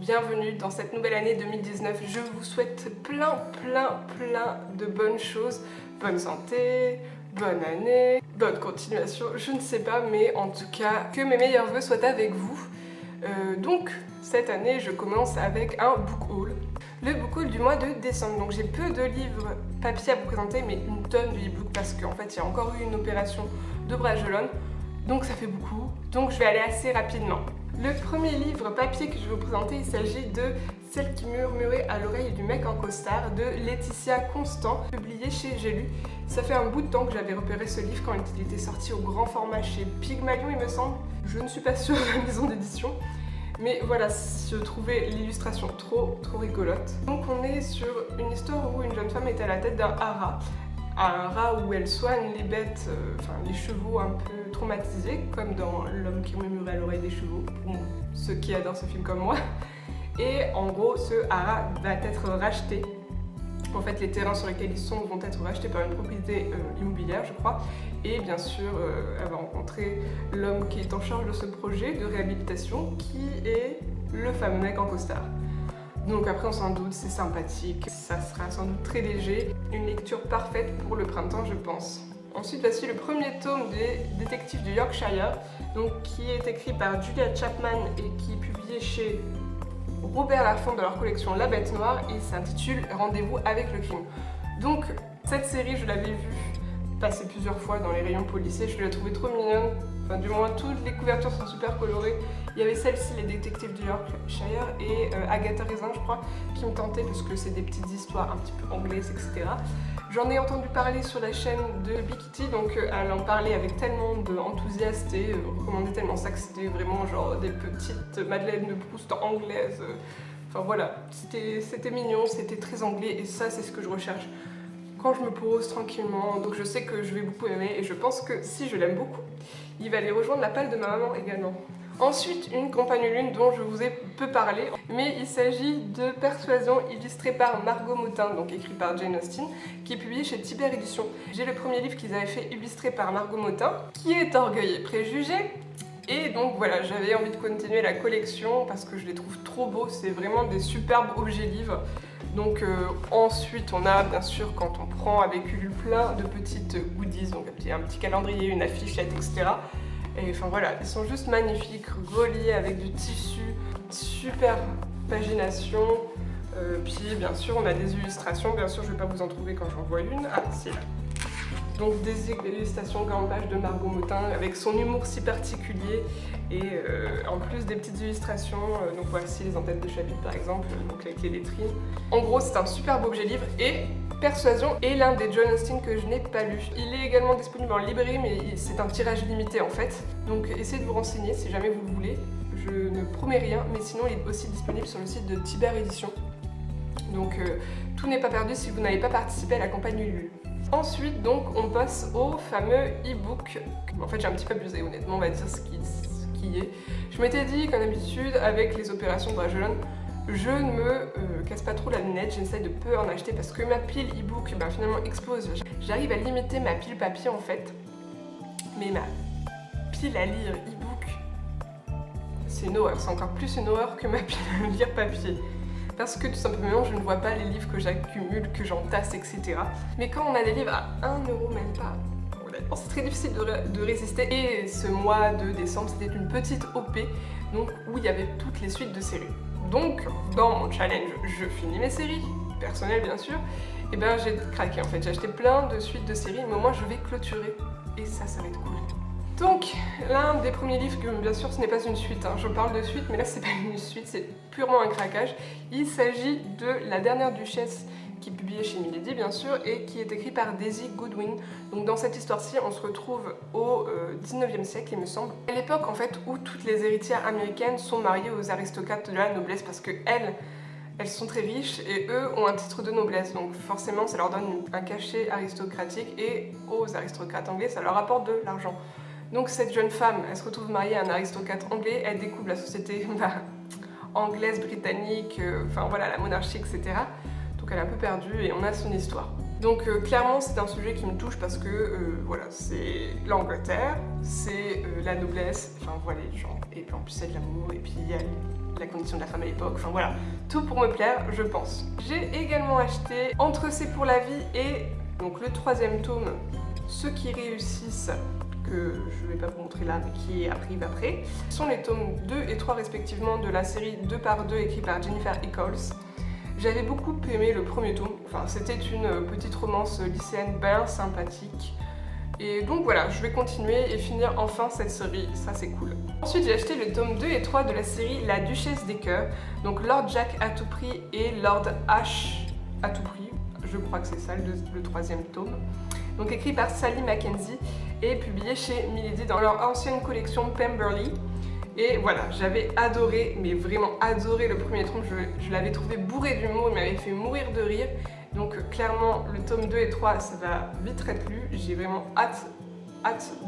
bienvenue dans cette nouvelle année 2019. Je vous souhaite plein de bonnes choses, bonne santé, bonne année, bonne continuation, je ne sais pas, mais en tout cas, que mes meilleurs vœux soient avec vous. Donc, cette année, je commence avec un book haul. Le book haul du mois de décembre. Donc, j'ai peu de livres papier à vous présenter, mais une tonne de e-books parce qu'en fait, il y a encore eu une opération de Bragelonne. Donc, ça fait beaucoup. Donc, je vais aller assez rapidement. Le premier livre papier que je vais vous présenter, il s'agit de Celle qui murmurait à l'oreille du mec en costard de Laetitia Constant, publié chez J'ai lu. Ça fait un bout de temps que j'avais repéré ce livre quand il était sorti au grand format chez Pygmalion, il me semble. Je ne suis pas sûre de la maison d'édition. Mais voilà, je trouvais l'illustration trop rigolote. Donc on est sur une histoire où une jeune femme est à la tête d'un haras. Un haras où elle soigne les bêtes, les chevaux un peu traumatisés, comme dans L'homme qui murmurait à l'oreille des chevaux, pour ceux qui adorent ce film comme moi. Et en gros, ce haras va être racheté. En fait, les terrains sur lesquels ils sont vont être rachetés par une propriété immobilière, je crois. Et bien sûr, elle va rencontrer l'homme qui est en charge de ce projet de réhabilitation, qui est le fameux mec en costard. Donc après, on s'en doute, c'est sympathique, ça sera sans doute très léger. Une lecture parfaite pour le printemps, je pense. Ensuite, voici le premier tome des Détectives du Yorkshire, donc, qui est écrit par Julia Chapman et qui est publié chez Robert Laffont de leur collection La Bête Noire. Il s'intitule Rendez-vous avec le crime. Donc, cette série, je l'avais vue passer plusieurs fois dans les rayons policiers, je l'ai trouvée trop mignonne. Enfin, du moins, toutes les couvertures sont super colorées. Il y avait celle-ci, les Détectives du Yorkshire, et Agatha Raisin, je crois, qui me tentait parce que c'est des petites histoires un petit peu anglaises, etc. J'en ai entendu parler sur la chaîne de Big Kitty, donc elle en parlait avec tellement d'enthousiasme et recommandait tellement ça que c'était vraiment genre des petites Madeleine de Proust anglaises. Enfin voilà, c'était mignon, c'était très anglais et ça c'est ce que je recherche quand je me pose tranquillement. Donc je sais que je vais beaucoup aimer et je pense que si je l'aime beaucoup, il va aller rejoindre la palle de ma maman également. Ensuite, une compagne lune dont je vous ai peu parlé, mais il s'agit de Persuasion, illustrée par Margot Motin, donc écrit par Jane Austen, qui est publié chez Tiber Éditions. J'ai le premier livre qu'ils avaient fait illustré par Margot Motin, qui est Orgueil et Préjugés. Et donc voilà, j'avais envie de continuer la collection parce que je les trouve trop beaux, c'est vraiment des superbes objets livres. Donc ensuite on a bien sûr, quand on prend avec Ulule, plein de petites goodies, donc un petit calendrier, une affichette, etc. Et enfin voilà, ils sont juste magnifiques, reliés avec du tissu, super pagination. Puis bien sûr on a des illustrations, bien sûr je vais pas vous en trouver quand j'en vois une. Ah c'est là. Donc des illustrations grande page de Margot Motin avec son humour si particulier et en plus des petites illustrations, donc voici les en-têtes de chapitre par exemple, donc avec les lettrines. En gros c'est un superbe objet livre et Persuasion est l'un des Jane Austen que je n'ai pas lu. Il est également disponible en librairie mais c'est un tirage limité en fait. Donc essayez de vous renseigner si jamais vous le voulez. Je ne promets rien mais sinon il est aussi disponible sur le site de Tiber Éditions. Donc tout n'est pas perdu si vous n'avez pas participé à la campagne Ulule. Ensuite, donc, on passe au fameux e-book. En fait, j'ai un petit peu abusé, honnêtement, on va dire ce qui est. Je m'étais dit qu'en habitude, avec les opérations de Bragelonne, je ne me casse pas trop la lunette, j'essaie de peu en acheter parce que ma pile e-book finalement explose. J'arrive à limiter ma pile papier en fait, mais ma pile à lire e-book, c'est une horreur, c'est encore plus une horreur que ma pile à lire papier. Parce que tout simplement je ne vois pas les livres que j'accumule, que j'entasse, etc. Mais quand on a des livres à 1 € même pas, c'est très difficile de résister. Et ce mois de décembre, c'était une petite OP, donc où il y avait toutes les suites de séries. Donc, dans mon challenge, je finis mes séries, personnelles bien sûr, et ben j'ai craqué en fait. J'ai acheté plein de suites de séries, mais moi je vais clôturer. Et ça va être cool. Donc, l'un des premiers livres, que bien sûr ce n'est pas une suite, je parle de suite, mais là c'est pas une suite, c'est purement un craquage. Il s'agit de La Dernière Duchesse, qui est publiée chez Milady bien sûr, et qui est écrit par Daisy Goodwin. Donc dans cette histoire-ci, on se retrouve au 19e siècle, il me semble. À l'époque en fait où toutes les héritières américaines sont mariées aux aristocrates de la noblesse, parce que elles sont très riches et eux ont un titre de noblesse, donc forcément ça leur donne un cachet aristocratique, et aux aristocrates anglais ça leur apporte de l'argent. Donc cette jeune femme, elle se retrouve mariée à un aristocrate anglais, elle découvre la société anglaise, britannique, enfin voilà, la monarchie, etc. Donc elle est un peu perdue et on a son histoire. Donc clairement c'est un sujet qui me touche parce que voilà, c'est l'Angleterre, c'est la noblesse, enfin voilà les gens, et puis en plus c'est de l'amour, et puis il y a la condition de la femme à l'époque, enfin voilà, tout pour me plaire je pense. J'ai également acheté Entre c'est pour la vie et donc le 3e tome, Ceux qui réussissent, que je ne vais pas vous montrer là mais qui arrive après, sont les tomes 2 et 3 respectivement de la série 2 par 2 écrite par Jennifer Eccles. J'avais beaucoup aimé le premier tome, enfin c'était une petite romance lycéenne bien sympathique. Et donc voilà, je vais continuer et finir enfin cette série, ça c'est cool. Ensuite j'ai acheté le tome 2 et 3 de la série La Duchesse des Cœurs, donc Lord Jack à tout prix et Lord Ash à tout prix, je crois que c'est ça le 3e tome. Donc écrit par Sally Mackenzie et publié chez Milady dans leur ancienne collection Pemberley. Et voilà, j'avais adoré, mais vraiment adoré le premier tome, je l'avais trouvé bourré d'humour, il m'avait fait mourir de rire. Donc clairement, le tome 2 et 3, ça va vite être lu, j'ai vraiment hâte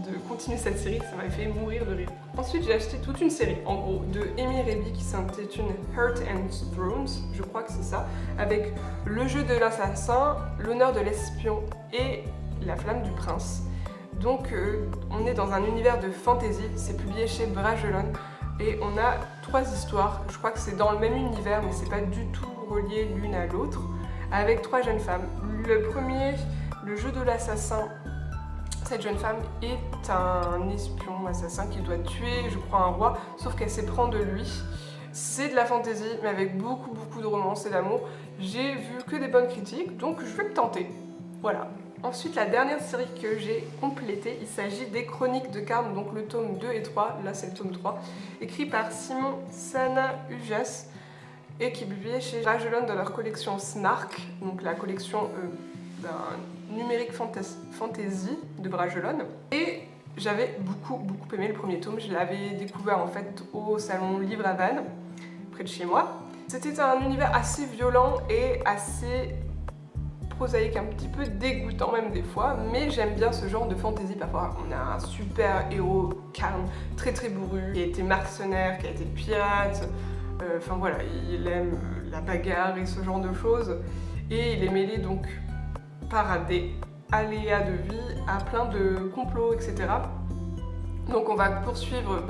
de continuer cette série, ça m'a fait mourir de rire. Ensuite, j'ai acheté toute une série, en gros, de Amy Reilly qui s'intitule Heart and Thrones, je crois que c'est ça, avec Le jeu de l'assassin, L'honneur de l'espion et La flamme du prince. Donc on est dans un univers de fantasy, c'est publié chez Bragelonne et on a 3 histoires, je crois que c'est dans le même univers mais c'est pas du tout relié l'une à l'autre, avec 3 jeunes femmes. Le premier, le jeu de l'assassin, cette jeune femme est un espion assassin qui doit tuer, je crois, un roi, sauf qu'elle s'éprend de lui. C'est de la fantasy mais avec beaucoup de romance et d'amour. J'ai vu que des bonnes critiques donc je vais me tenter, voilà. Ensuite, la dernière série que j'ai complétée, il s'agit des Chroniques de Carne, donc le tome 2 et 3, là c'est le tome 3, écrit par Simon Sanahujas et qui est publié chez Bragelonne dans leur collection Snark, donc la collection d'un numérique fantasy de Bragelonne. Et j'avais beaucoup aimé le premier tome, je l'avais découvert en fait au salon Livre à Vannes, près de chez moi. C'était un univers assez violent et assez prosaïque, un petit peu dégoûtant même des fois, mais j'aime bien ce genre de fantasy. Parfois on a un super héros, Carne, très bourru, qui a été mercenaire, qui a été pirate, enfin voilà, il aime la bagarre et ce genre de choses, et il est mêlé donc par des aléas de vie à plein de complots, etc. Donc on va poursuivre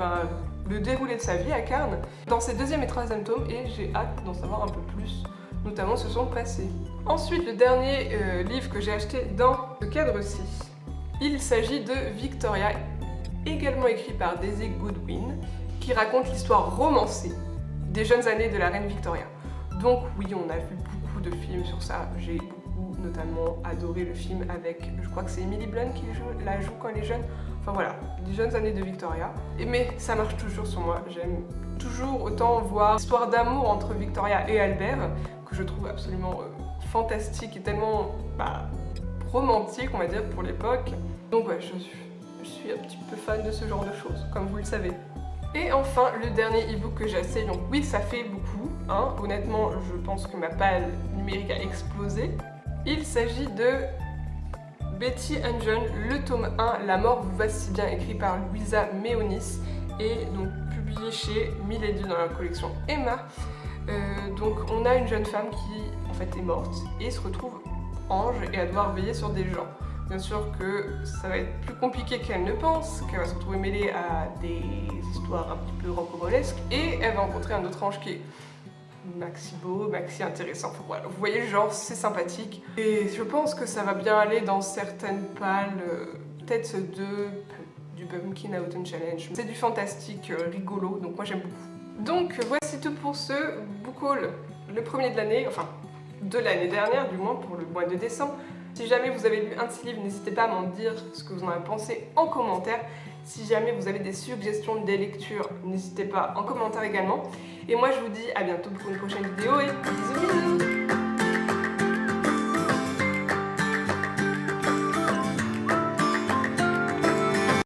le déroulé de sa vie à Carne dans ses 2e et 3e tomes, et j'ai hâte d'en savoir un peu plus, notamment ce son passé. Ensuite, le dernier livre que j'ai acheté dans ce cadre-ci, il s'agit de Victoria, également écrit par Daisy Goodwin, qui raconte l'histoire romancée des jeunes années de la reine Victoria. Donc oui, on a vu beaucoup de films sur ça, j'ai notamment adoré le film avec, je crois que c'est Emily Blunt qui la joue quand elle est jeune, enfin voilà, les jeunes années de Victoria. Mais ça marche toujours sur moi, j'aime toujours autant voir l'histoire d'amour entre Victoria et Albert, que je trouve absolument fantastique et tellement romantique, on va dire, pour l'époque. Donc ouais, je suis un petit peu fan de ce genre de choses, comme vous le savez. Et enfin, le dernier e-book que j'ai acheté, donc oui, ça fait beaucoup, hein. Honnêtement, je pense que ma palle numérique a explosé. Il s'agit de Betty and John, le tome 1, La mort vous va si bien, écrit par Louisa Meonis, et donc publié chez Milady dans la collection Emma. Donc on a une jeune femme qui en fait est morte et se retrouve ange et à devoir veiller sur des gens. Bien sûr que ça va être plus compliqué qu'elle ne pense, qu'elle va se retrouver mêlée à des histoires un petit peu rocambolesques et elle va rencontrer un autre ange qui est maxi beau, maxi intéressant. Enfin, voilà, vous voyez le genre, c'est sympathique. Et je pense que ça va bien aller dans certaines pales, peut-être du Pumpkin Autumn Challenge. C'est du fantastique rigolo, donc moi j'aime beaucoup. Donc voici tout pour ce book haul, le premier de l'année, enfin de l'année dernière du moins, pour le mois de décembre. Si jamais vous avez lu un de ces livres, n'hésitez pas à m'en dire ce que vous en avez pensé en commentaire. Si jamais vous avez des suggestions des lectures, n'hésitez pas en commentaire également. Et moi je vous dis à bientôt pour une prochaine vidéo et